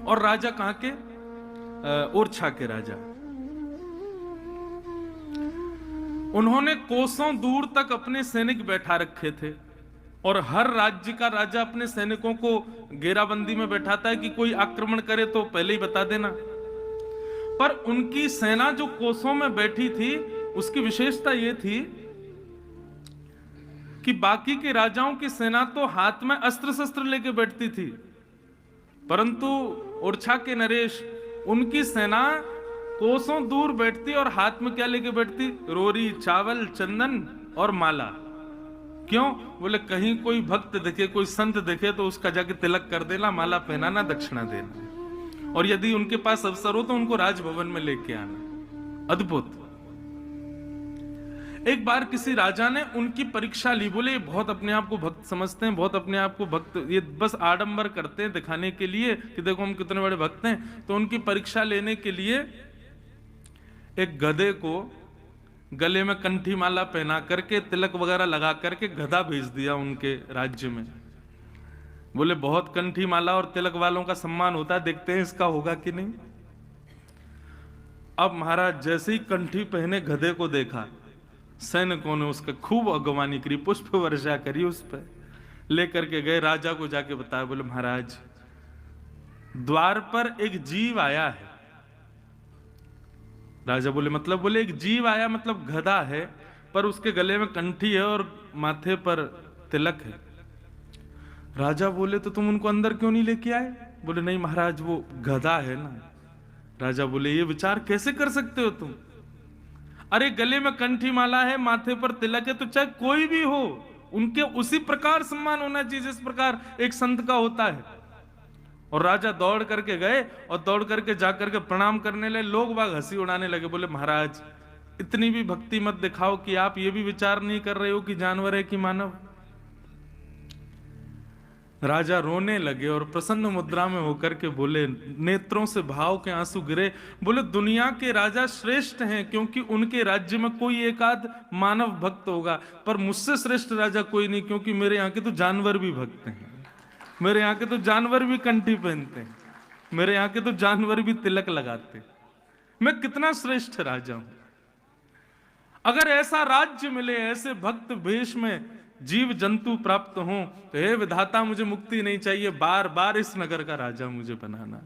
और राजा कहां के? ओरछा के राजा। उन्होंने कोसों दूर तक अपने सैनिक बैठा रखे थे और हर राज्य का राजा अपने सैनिकों को घेराबंदी में बैठाता है कि कोई आक्रमण करे तो पहले ही बता देना। पर उनकी सेना जो कोसों में बैठी थी उसकी विशेषता यह थी कि बाकी के राजाओं की सेना तो हाथ में अस्त्र शस्त्र लेके बैठती थी, परंतु ओरछा के नरेश, उनकी सेना कोसों दूर बैठती और हाथ में क्या लेके बैठती? रोरी, चावल, चंदन और माला। क्यों? बोले कहीं कोई भक्त देखे, कोई संत देखे तो उसका जाके तिलक कर देना, माला पहनाना, दक्षिणा देना, और यदि उनके पास अवसर हो तो उनको राजभवन में लेके आना। अद्भुत। एक बार किसी राजा ने उनकी परीक्षा ली। बोले ये बहुत अपने आप को भक्त समझते हैं, बहुत अपने आप को भक्त, ये बस आडंबर करते हैं दिखाने के लिए कि देखो हम कितने बड़े भक्त हैं। तो उनकी परीक्षा लेने के लिए एक गधे को गले में कंठी माला पहना करके, तिलक वगैरह लगा करके गधा भेज दिया उनके राज्य में। बोले बहुत कंठी माला और तिलक वालों का सम्मान होता है, देखते हैं इसका होगा कि नहीं। अब महाराज जैसे ही कंठी पहने गधे को देखा, सैनिकों ने उसका खूब अगवानी करी, पुष्प वर्षा करी उस पर, लेकर के गए राजा को जाके बताया। बोले महाराज द्वार पर एक जीव आया है। राजा बोले मतलब? बोले एक जीव आया मतलब गधा है, पर उसके गले में कंठी है और माथे पर तिलक है। राजा बोले तो तुम उनको अंदर क्यों नहीं लेके आए? बोले नहीं महाराज वो गधा है ना। राजा बोले ये विचार कैसे कर सकते हो तुम? अरे गले में कंठी माला है, माथे पर तिलक है, तो चाहे कोई भी हो उनके उसी प्रकार सम्मान होना चाहिए जिस प्रकार एक संत का होता है। और राजा दौड़ करके गए और दौड़ करके जाकर के प्रणाम करने लगे। लोग बाग हंसी उड़ाने लगे। बोले महाराज इतनी भी भक्ति मत दिखाओ कि आप ये भी विचार नहीं कर रहे हो कि जानवर है कि मानव। राजा रोने लगे और प्रसन्न मुद्रा में होकर के बोले, नेत्रों से भाव के आंसू गिरे। बोले दुनिया के राजा श्रेष्ठ हैं क्योंकि उनके राज्य में कोई एक आध मानव भक्त होगा, पर मुझसे श्रेष्ठ राजा कोई नहीं, क्योंकि मेरे यहाँ के तो जानवर भी भक्त हैं, मेरे यहाँ के तो जानवर भी कंठी पहनते हैं, मेरे यहाँ के तो जानवर भी तिलक लगाते। मैं कितना श्रेष्ठ राजा हूं। अगर ऐसा राज्य मिले, ऐसे भक्त वेश में जीव जंतु प्राप्त हों, तो हे विधाता मुझे मुक्ति नहीं चाहिए, बार बार इस नगर का राजा मुझे बनाना।